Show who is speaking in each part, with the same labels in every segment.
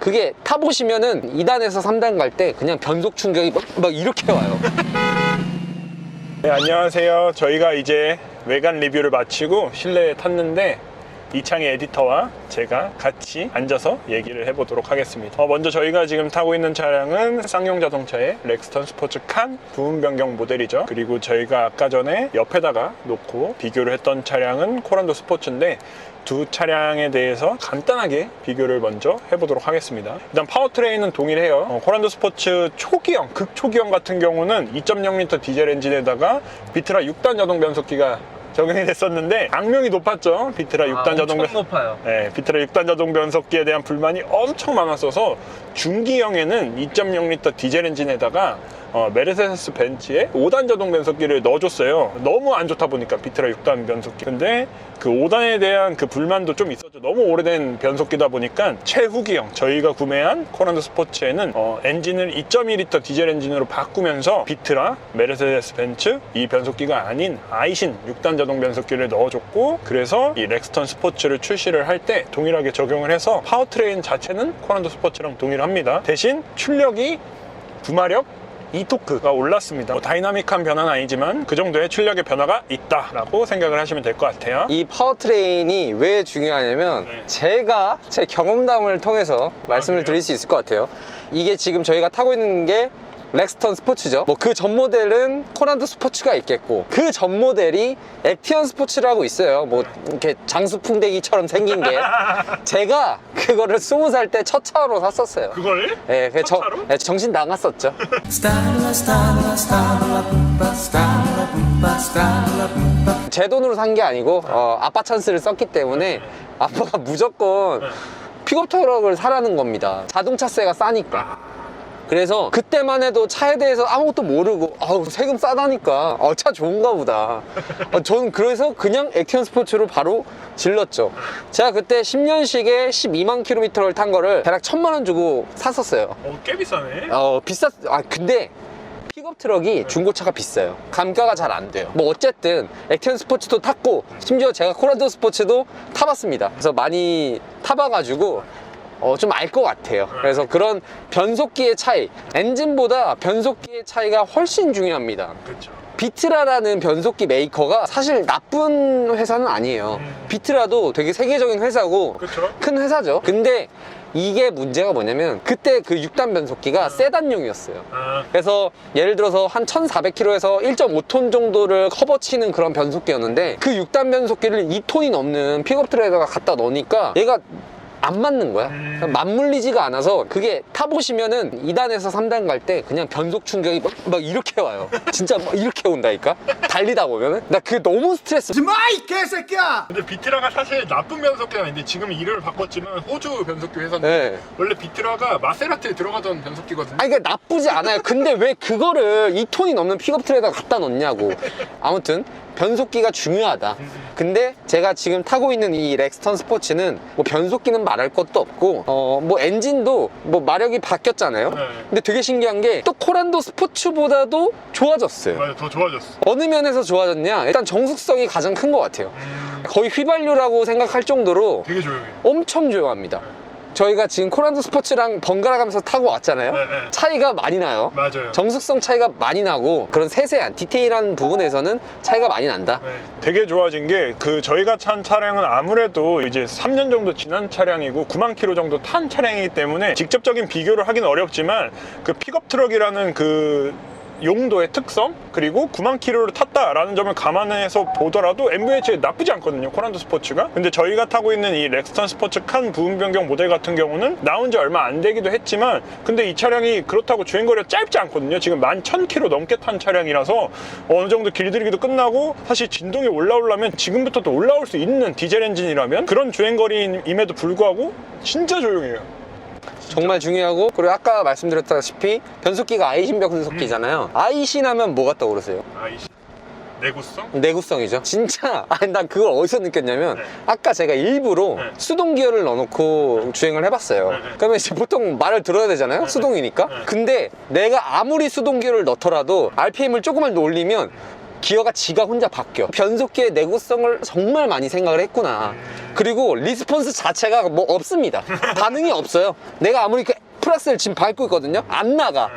Speaker 1: 그게 타보시면은 2단에서 3단 갈 때 그냥 변속 충격이 막 이렇게 와요.
Speaker 2: 네, 안녕하세요. 저희가 이제 외관 리뷰를 마치고 실내에 탔는데 이창희 에디터와 제가 같이 앉아서 얘기를 해보도록 하겠습니다. 먼저 저희가 지금 타고 있는 차량은 쌍용 자동차의 렉스턴 스포츠 칸 부분 변경 모델이죠. 그리고 저희가 아까 전에 옆에다가 놓고 비교를 했던 차량은 코란도 스포츠인데 두 차량에 대해서 간단하게 비교를 먼저 해보도록 하겠습니다. 일단 파워트레인은 동일해요. 코란도 스포츠 초기형, 극초기형 같은 경우는 2.0L 디젤 엔진에다가 비트라 6단 자동 변속기가 적용이 됐었는데 악명이 높았죠. 비트라 6단 자동
Speaker 1: 엄청 높아요.
Speaker 2: 네, 비트라 6단 자동 변속기에 대한 불만이 엄청 많았어서 중기형에는 2.0L 디젤 엔진에다가 메르세데스 벤츠의 5단 자동 변속기를 넣어줬어요. 너무 안 좋다 보니까 비트라 6단 변속기. 근데 그 5단에 대한 그 불만도 좀 있었죠. 너무 오래된 변속기다 보니까 최후기형 저희가 구매한 코란도 스포츠에는 엔진을 2.2L 디젤 엔진으로 바꾸면서 비트라, 메르세데스 벤츠 이 변속기가 아닌 아이신 6단 자동 변속기를 넣어줬고, 그래서 이 렉스턴 스포츠를 출시를 할 때 동일하게 적용을 해서 파워트레인 자체는 코란도 스포츠랑 동일합니다. 대신 출력이 9마력 2토크가 올랐습니다. 다이나믹한 변화는 아니지만 그 정도의 출력의 변화가 있다라고 생각을 하시면 될 것 같아요.
Speaker 1: 이 파워트레인이 왜 중요하냐면 제가 제 경험담을 통해서 말씀을 드릴 수 있을 것 같아요. 이게 지금 저희가 타고 있는 게 렉스턴 스포츠죠. 뭐 그 전 모델은 코란도 스포츠가 있겠고, 그 전 모델이 액티언 스포츠라고 있어요. 뭐 이렇게 장수풍뎅이처럼 생긴 게 제가 그거를 20살 때 첫 차로 샀었어요.
Speaker 2: 그걸?
Speaker 1: 네,
Speaker 2: 첫 차로?
Speaker 1: 네, 정신 나갔었죠. 제 돈으로 산 게 아니고 아빠 찬스를 썼기 때문에 아빠가 무조건 픽업 트럭을 사라는 겁니다. 자동차세가 싸니까. 그래서 그때만 해도 차에 대해서 아무것도 모르고 세금 싸다니까 차 좋은가 보다. 저는 그래서 그냥 액티언 스포츠로 바로 질렀죠. 제가 그때 10년식에 12만 킬로미터를 탄 거를 대략 1,000만 원 주고 샀었어요.
Speaker 2: 꽤 비싸네.
Speaker 1: 근데 픽업 트럭이 중고차가 비싸요. 감가가 잘 안 돼요. 뭐 어쨌든 액티언 스포츠도 탔고, 심지어 제가 코란도 스포츠도 타봤습니다. 그래서 많이 타봐가지고 좀 알 것 같아요. 그래서 그런 변속기의 차이, 엔진보다 변속기의 차이가 훨씬 중요합니다.
Speaker 2: 그렇죠.
Speaker 1: 비트라라는 변속기 메이커가 사실 나쁜 회사는 아니에요. 비트라도 되게 세계적인 회사고
Speaker 2: 그쵸?
Speaker 1: 큰 회사죠. 근데 이게 문제가 뭐냐면 그때 그 6단 변속기가 세단용이었어요. 그래서 예를 들어서 한 1400km에서 1.5톤 정도를 커버치는 그런 변속기였는데, 그 6단 변속기를 2톤이 넘는 픽업 트럭에다가 갖다 넣으니까 얘가 안 맞는 거야. 맞물리지가 않아서 그게 타보시면은 2단에서 3단 갈 때 그냥 변속 충격이 막 이렇게 와요. 진짜 막 이렇게 온다니까? 달리다 보면은. 나 그게 너무 스트레스.
Speaker 3: 하지마 이 개새끼야!
Speaker 2: 근데 비트라가 사실 나쁜 변속기는 아닌데 지금 이름을 바꿨지만 호주 변속기 회사인데
Speaker 1: 네.
Speaker 2: 원래 비트라가 마세라티에 들어가던 변속기거든요.
Speaker 1: 아니 그러니까 나쁘지 않아요. 근데 왜 그거를 2톤이 넘는 픽업 트럭에다가 갖다 놓냐고. 아무튼 변속기가 중요하다. 근데 제가 지금 타고 있는 이 렉스턴 스포츠는 뭐 변속기는 말할 것도 없고 뭐 엔진도 뭐 마력이 바뀌었잖아요. 근데 되게 신기한 게 또 코란도 스포츠보다도 좋아졌어요.
Speaker 2: 맞아, 더 좋아졌어.
Speaker 1: 어느 면에서 좋아졌냐? 일단 정숙성이 가장 큰 것 같아요. 거의 휘발유라고 생각할 정도로
Speaker 2: 되게 조용해.
Speaker 1: 엄청 조용합니다. 저희가 지금 코란도 스포츠랑 번갈아 가면서 타고 왔잖아요. 차이가 많이 나요.
Speaker 2: 맞아요.
Speaker 1: 정숙성 차이가 많이 나고 그런 세세한 디테일한 부분에서는 차이가 많이 난다.
Speaker 2: 되게 좋아진 게 저희가 탄 차량은 아무래도 이제 3년 정도 지난 차량이고 9만 킬로 정도 탄 차량이기 때문에 직접적인 비교를 하긴 어렵지만 그 픽업 트럭이라는 그 용도의 특성, 그리고 9만 킬로를 탔다라는 점을 감안해서 보더라도 MVH에 나쁘지 않거든요, 코란도 스포츠가. 근데 저희가 타고 있는 이 렉스턴 스포츠 칸 부분 변경 모델 같은 경우는 나온 지 얼마 안 되기도 했지만, 근데 이 차량이 그렇다고 주행거리가 짧지 않거든요. 지금 11,000km 넘게 탄 차량이라서 어느 정도 길들이기도 끝나고, 사실 진동이 올라오려면 지금부터도 올라올 수 있는 디젤 엔진이라면 그런 주행거리임에도 불구하고 진짜 조용해요.
Speaker 1: 정말 중요하고, 그리고 아까 말씀드렸다시피 변속기가 아이신 변속기잖아요. 아이신 하면 뭐가 떠오르세요?
Speaker 2: 아이씨, 내구성?
Speaker 1: 내구성이죠. 진짜 난 그걸 어디서 느꼈냐면 아까 제가 일부러 수동 기어를 넣어놓고 주행을 해봤어요. 그러면 이제 보통 말을 들어야 되잖아요, 수동이니까. 근데 내가 아무리 수동 기어를 넣더라도 RPM을 조금만 올리면 기어가 지가 혼자 바뀌어. 변속기의 내구성을 정말 많이 생각을 했구나. 그리고 리스폰스 자체가 뭐 없습니다. 반응이 없어요. 내가 아무리 그 플러스를 지금 밟고 있거든요. 안 나가.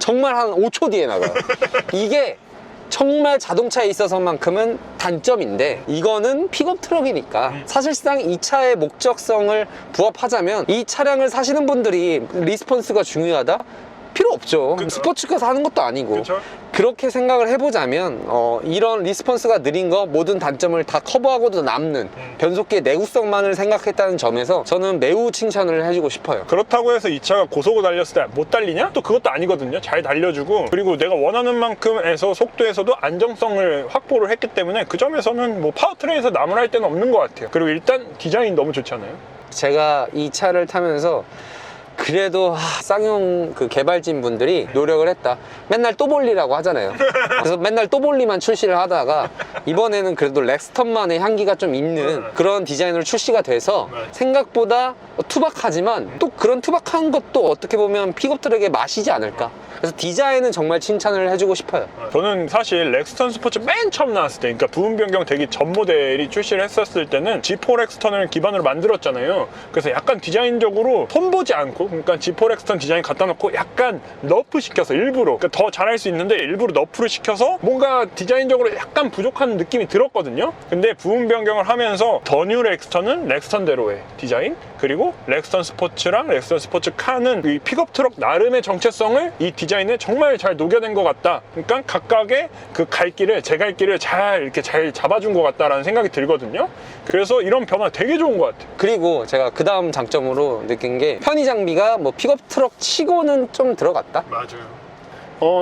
Speaker 1: 정말 한 5초 뒤에 나가요. 이게 정말 자동차에 있어서만큼은 단점인데, 이거는 픽업 트럭이니까 사실상 이 차의 목적성을 부합하자면 이 차량을 사시는 분들이 리스폰스가 중요하다? 필요 없죠.
Speaker 2: 그쵸?
Speaker 1: 스포츠카 사는 것도 아니고.
Speaker 2: 그쵸?
Speaker 1: 그렇게 생각을 해보자면 이런 리스폰스가 느린 거 모든 단점을 다 커버하고도 남는 변속기의 내구성만을 생각했다는 점에서 저는 매우 칭찬을 해주고 싶어요.
Speaker 2: 그렇다고 해서 이 차가 고속으로 달렸을 때 못 달리냐? 또 그것도 아니거든요. 잘 달려주고, 그리고 내가 원하는 만큼에서 속도에서도 안정성을 확보를 했기 때문에 그 점에서는 뭐 파워트레인에서 나무랄 데는 없는 것 같아요. 그리고 일단 디자인 너무 좋지 않아요?
Speaker 1: 제가 이 차를 타면서 그래도 쌍용 그 개발진 분들이 노력을 했다. 맨날 또볼리라고 하잖아요. 그래서 맨날 또볼리만 출시를 하다가 이번에는 그래도 렉스턴만의 향기가 좀 있는 그런 디자인으로 출시가 돼서 생각보다 투박하지만 또 그런 투박한 것도 어떻게 보면 픽업 트럭의 맛이지 않을까. 그래서 디자인은 정말 칭찬을 해주고 싶어요.
Speaker 2: 저는 사실 렉스턴 스포츠 맨 처음 나왔을 때, 그러니까 부분 변경 되기 전 모델이 출시를 했었을 때는 G4 렉스턴을 기반으로 만들었잖아요. 그래서 약간 디자인적으로 손보지 않고, 그러니까 G4 렉스턴 디자인 갖다 놓고 약간 너프 시켜서 일부러, 그러니까 더 잘할 수 있는데 일부러 너프를 시켜서 뭔가 디자인적으로 약간 부족한 느낌이 들었거든요. 근데 부분 변경을 하면서 더 뉴 렉스턴은 렉스턴대로의 디자인, 그리고 렉스턴 스포츠랑 렉스턴 스포츠 카는 이 픽업 트럭 나름의 정체성을 이 디자인에 정말 잘 녹여낸 것 같다. 그러니까 각각의 그 갈 길을, 제 갈 길을 이렇게 잘 잡아준 것 같다라는 생각이 들거든요. 그래서 이런 변화 되게 좋은 것 같아요.
Speaker 1: 그리고 제가 그 다음 장점으로 느낀 게 편의 장비가 뭐 픽업 트럭 치고는 좀 들어갔다.
Speaker 2: 맞아요.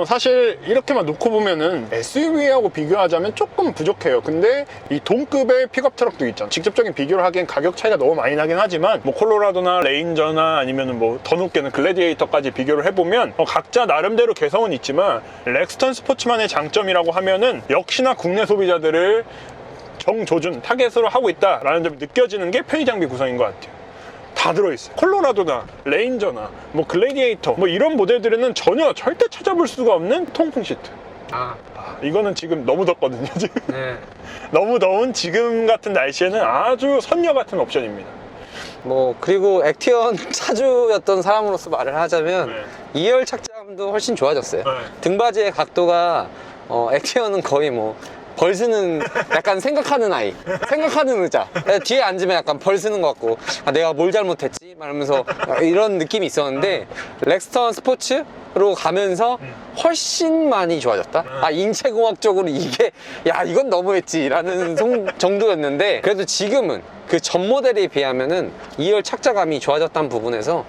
Speaker 2: 사실 이렇게만 놓고 보면은 SUV하고 비교하자면 조금 부족해요. 근데 이 동급의 픽업 트럭도 있잖아. 직접적인 비교를 하기엔 가격 차이가 너무 많이 나긴 하지만 뭐 콜로라도나 레인저나 아니면은 뭐 더 높게는 글래디에이터까지 비교를 해보면 각자 나름대로 개성은 있지만 렉스턴 스포츠만의 장점이라고 하면은 역시나 국내 소비자들을 정조준 타겟으로 하고 있다라는 점이 느껴지는 게 편의 장비 구성인 것 같아요. 다 들어있어요. 콜로라도나 레인저나 뭐 글래디에이터 뭐 이런 모델들에는 전혀 절대 찾아볼 수가 없는 통풍 시트. 이거는 지금 너무 덥거든요. 지금
Speaker 1: 네.
Speaker 2: 너무 더운 지금 같은 날씨에는 아주 선녀 같은 옵션입니다.
Speaker 1: 뭐 그리고 액티언 차주였던 사람으로서 말을 하자면 2열 착장감도 훨씬 좋아졌어요. 등받이의 각도가 액티언은 거의 뭐 벌쓰는, 약간 생각하는 아이, 생각하는 의자, 뒤에 앉으면 약간 벌쓰는 것 같고, 내가 뭘 잘못했지? 말하면서 이런 느낌이 있었는데 렉스턴 스포츠로 가면서 훨씬 많이 좋아졌다. 인체공학적으로 이게 이건 너무했지 라는 정도였는데, 그래도 지금은 그 전 모델에 비하면은 2열 착자감이 좋아졌다는 부분에서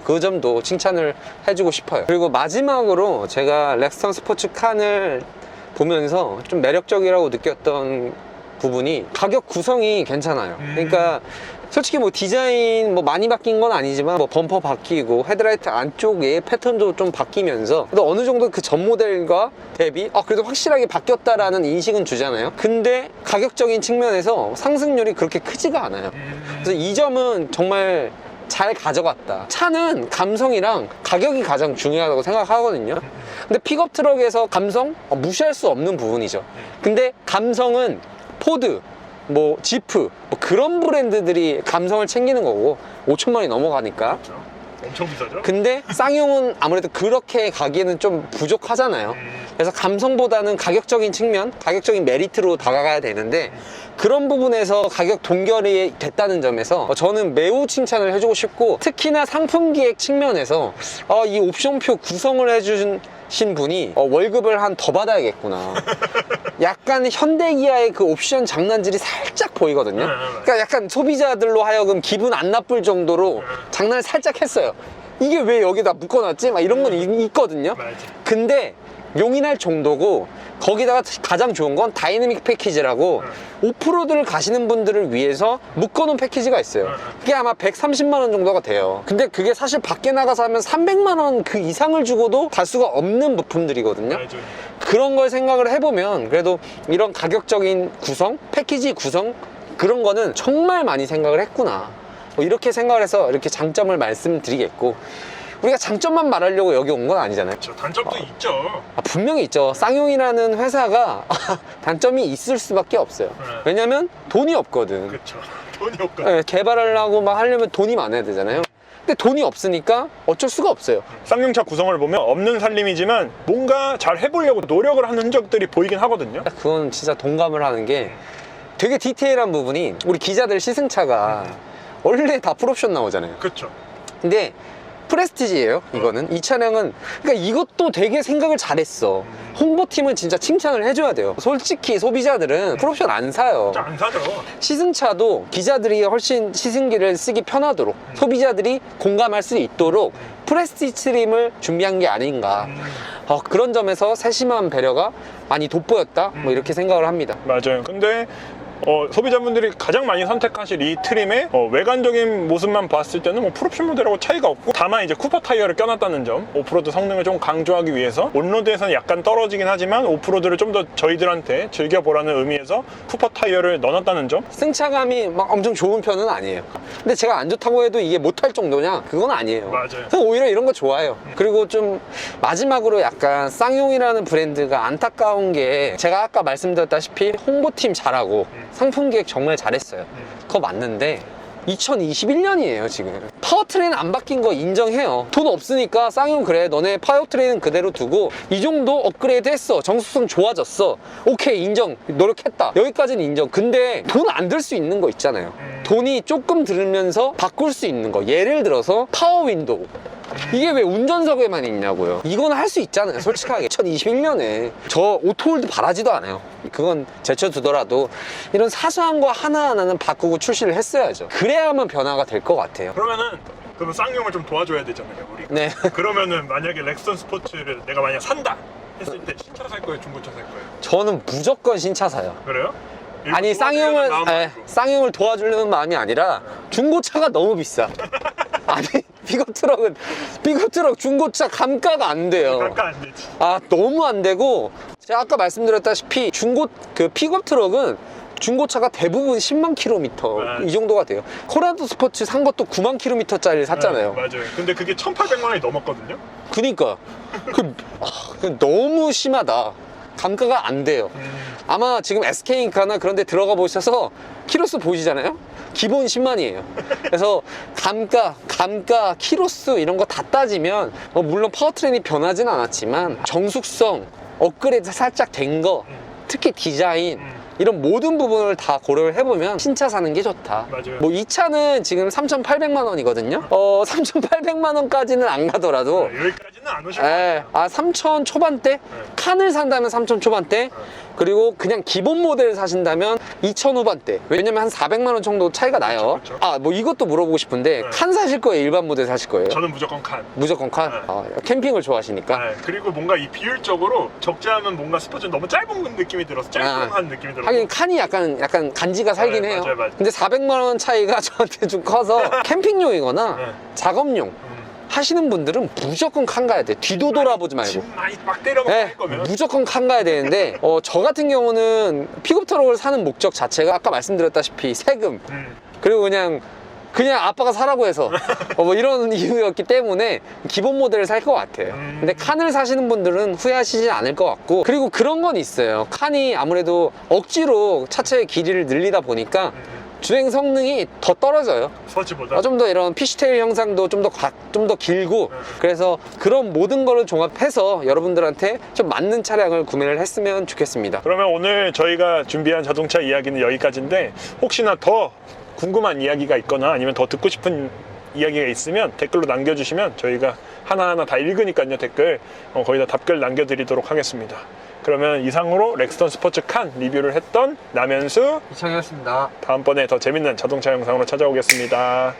Speaker 1: 그 점도 칭찬을 해주고 싶어요. 그리고 마지막으로 제가 렉스턴 스포츠 칸을 보면서 좀 매력적이라고 느꼈던 부분이 가격 구성이 괜찮아요. 그러니까 솔직히 뭐 디자인 뭐 많이 바뀐 건 아니지만 뭐 범퍼 바뀌고 헤드라이트 안쪽에 패턴도 좀 바뀌면서 또 어느 정도 그 전 모델과 대비 그래도 확실하게 바뀌었다라는 인식은 주잖아요. 근데 가격적인 측면에서 상승률이 그렇게 크지가 않아요. 그래서 이 점은 정말 잘 가져갔다. 차는 감성이랑 가격이 가장 중요하다고 생각하거든요. 근데 픽업 트럭에서 감성? 무시할 수 없는 부분이죠. 근데 감성은 포드, 뭐 지프, 뭐 그런 브랜드들이 감성을 챙기는 거고 5천만 원이 넘어가니까.
Speaker 2: 그렇죠. 엄청 비싸죠?
Speaker 1: 근데 쌍용은 아무래도 그렇게 가기에는 좀 부족하잖아요. 그래서 감성보다는 가격적인 측면, 가격적인 메리트로 다가가야 되는데 그런 부분에서 가격 동결이 됐다는 점에서 저는 매우 칭찬을 해주고 싶고, 특히나 상품기획 측면에서 이 옵션표 구성을 해주신 분이 월급을 한 더 받아야겠구나. 약간 현대기아의 그 옵션 장난질이 살짝 보이거든요. 그러니까 약간 소비자들로 하여금 기분 안 나쁠 정도로 장난을 살짝 했어요. 이게 왜 여기다 묶어놨지? 막 이런 건 있거든요. 근데 용인할 정도고, 거기다가 가장 좋은 건 다이내믹 패키지라고 오프로드를 가시는 분들을 위해서 묶어놓은 패키지가 있어요. 그게 아마 130만 원 정도가 돼요. 근데 그게 사실 밖에 나가서 하면 300만 원 그 이상을 주고도 갈 수가 없는 부품들이거든요. 그런 걸 생각을 해보면 그래도 이런 가격적인 구성, 패키지 구성, 그런 거는 정말 많이 생각을 했구나, 뭐 이렇게 생각을 해서 이렇게 장점을 말씀드리겠고,
Speaker 2: 그렇죠.
Speaker 1: 장점만 말하려고 여기 온 건 아니잖아요.
Speaker 2: 단점도 있죠.
Speaker 1: 분명히 있죠. 쌍용이라는 회사가 단점이 있을 수밖에 없어요. 왜냐면 돈이 없거든.
Speaker 2: 그렇죠. 돈이 없거든.
Speaker 1: 네, 개발하려고 막 하려면 돈이 많아야 되잖아요. 근데 돈이 없으니까 어쩔 수가 없어요.
Speaker 2: 쌍용차 구성을 보면 없는 살림이지만 뭔가 잘 해보려고 노력을 하는 흔적들이 보이긴 하거든요.
Speaker 1: 그건 진짜 동감을 하는 게 되게 디테일한 부분이 우리 기자들 시승차가 원래 다 풀옵션 나오잖아요.
Speaker 2: 그렇죠.
Speaker 1: 근데 프레스티지예요 이거는. 이 차량은 그러니까 이것도 되게 생각을 잘했어. 홍보팀은 진짜 칭찬을 해줘야 돼요. 솔직히 소비자들은 풀옵션 안 사요.
Speaker 2: 진짜 안 사죠.
Speaker 1: 시승차도 기자들이 훨씬 시승기를 쓰기 편하도록 소비자들이 공감할 수 있도록 프레스티지 트림을 준비한 게 아닌가. 그런 점에서 세심한 배려가 많이 돋보였다 뭐 이렇게 생각을 합니다.
Speaker 2: 맞아요. 근데 소비자분들이 가장 많이 선택하실 이 트림의 외관적인 모습만 봤을 때는 뭐 풀옵션 모델하고 차이가 없고, 다만 이제 쿠퍼 타이어를 껴놨다는 점, 오프로드 성능을 좀 강조하기 위해서 온로드에서는 약간 떨어지긴 하지만 오프로드를 좀 더 저희들한테 즐겨보라는 의미에서 쿠퍼 타이어를 넣어놨다는 점.
Speaker 1: 승차감이 막 엄청 좋은 편은 아니에요. 근데 제가 안 좋다고 해도 이게 못할 정도냐? 그건 아니에요.
Speaker 2: 맞아요.
Speaker 1: 그래서 오히려 이런 거 좋아요. 그리고 좀 마지막으로 약간 쌍용이라는 브랜드가 안타까운 게, 제가 아까 말씀드렸다시피 홍보팀 잘하고 상품 기획 정말 잘했어요. 그거 맞는데 2021년이에요 지금. 파워트레인 안 바뀐 거 인정해요. 돈 없으니까 쌍용 그래 너네 파워트레인은 그대로 두고 이 정도 업그레이드 했어, 정수성 좋아졌어, 오케이 인정, 노력했다, 여기까지는 인정. 근데 돈 안 들 수 있는 거 있잖아요. 돈이 조금 들면서 바꿀 수 있는 거, 예를 들어서 파워 윈도우. 이게 왜 운전석에만 있냐고요. 이건 할 수 있잖아요 솔직하게. 2021년에 저 오토홀드 바라지도 않아요. 그건 제쳐두더라도 이런 사소한 거 하나하나는 바꾸고 출시를 했어야죠. 그래야만 변화가 될 것 같아요.
Speaker 2: 그러면 쌍용을 좀 도와줘야 되잖아요, 우리.
Speaker 1: 네.
Speaker 2: 그러면은 만약에 렉선 스포츠를 내가 만약 산다 했을 때 신차 살 거예요, 중고차 살 거예요?
Speaker 1: 저는 무조건 신차 사요.
Speaker 2: 그래요?
Speaker 1: 아니 쌍용을 도와주려는 마음이 아니라 중고차가 너무 비싸. 아니 픽업트럭 중고차 감가가 안 돼요.
Speaker 2: 감가 안 되지.
Speaker 1: 너무 안 되고, 제가 아까 말씀드렸다시피 픽업트럭은 중고차가 대부분 10만 킬로미터 이 정도가 돼요. 코란도 스포츠 산 것도 9만 킬로미터짜리 샀잖아요.
Speaker 2: 네, 맞아요. 근데 그게 1,800만 원이 넘었거든요.
Speaker 1: 그니까 너무 심하다. 감가가 안 돼요. 아마 지금 SK인카나 그런 데 들어가 보셔서 키로수 보이시잖아요? 기본 10만이에요. 그래서 감가, 키로수 이런 거 다 따지면 물론 파워트레인이 변하진 않았지만 정숙성, 업그레이드 살짝 된 거, 특히 디자인 이런 모든 부분을 다 고려를 해보면 신차 사는 게 좋다.
Speaker 2: 맞아요.
Speaker 1: 뭐 이 차는 지금 3,800만 원이거든요. 3,800만 원까지는 안 가더라도
Speaker 2: 여기까지는 안 오실 거예요.
Speaker 1: 3,000 초반대? 칸을 산다면 3,000 초반대? 그리고 그냥 기본 모델을 사신다면 2,000 후반대. 왜냐면 한 400만 원 정도 차이가 나요.
Speaker 2: 그렇죠.
Speaker 1: 뭐 이것도 물어보고 싶은데 칸 사실 거예요? 일반 모델 사실 거예요?
Speaker 2: 저는 무조건 칸.
Speaker 1: 무조건 칸? 캠핑을 좋아하시니까?
Speaker 2: 그리고 뭔가 이 비율적으로 적지 않은 뭔가 스포츠는 너무 짧은 느낌이 들어서 짤끔한 느낌이 들어서.
Speaker 1: 하긴 칸이 약간 간지가 살긴 해요.
Speaker 2: 맞아요.
Speaker 1: 근데 400만 원 차이가 저한테 좀 커서 캠핑용이거나 작업용 하시는 분들은 무조건 칸 가야 돼. 뒤도 돌아보지 말고.
Speaker 2: 짐 많이 막 때려박고 할 거면.
Speaker 1: 무조건 칸 가야 되는데 저 같은 경우는 픽업트럭을 사는 목적 자체가 아까 말씀드렸다시피 세금, 그리고 그냥 아빠가 사라고 해서 뭐 이런 이유였기 때문에 기본 모델을 살 것 같아요. 근데 칸을 사시는 분들은 후회하시지 않을 것 같고, 그리고 그런 건 있어요. 칸이 아무래도 억지로 차체의 길이를 늘리다 보니까 주행 성능이 더 떨어져요.
Speaker 2: 스포츠보다.
Speaker 1: 좀 더 이런 피쉬테일 형상도 좀 더 길고, 그래서 그런 모든 거를 종합해서 여러분들한테 좀 맞는 차량을 구매를 했으면 좋겠습니다.
Speaker 2: 그러면 오늘 저희가 준비한 자동차 이야기는 여기까지인데, 혹시나 더 궁금한 이야기가 있거나 아니면 더 듣고 싶은 이야기가 있으면 댓글로 남겨주시면 저희가 하나하나 다 읽으니까요. 댓글 거기다 답글 남겨드리도록 하겠습니다. 그러면 이상으로 렉스턴 스포츠 칸 리뷰를 했던 남현수,
Speaker 1: 이창이었습니다.
Speaker 2: 다음번에 더 재밌는 자동차 영상으로 찾아오겠습니다.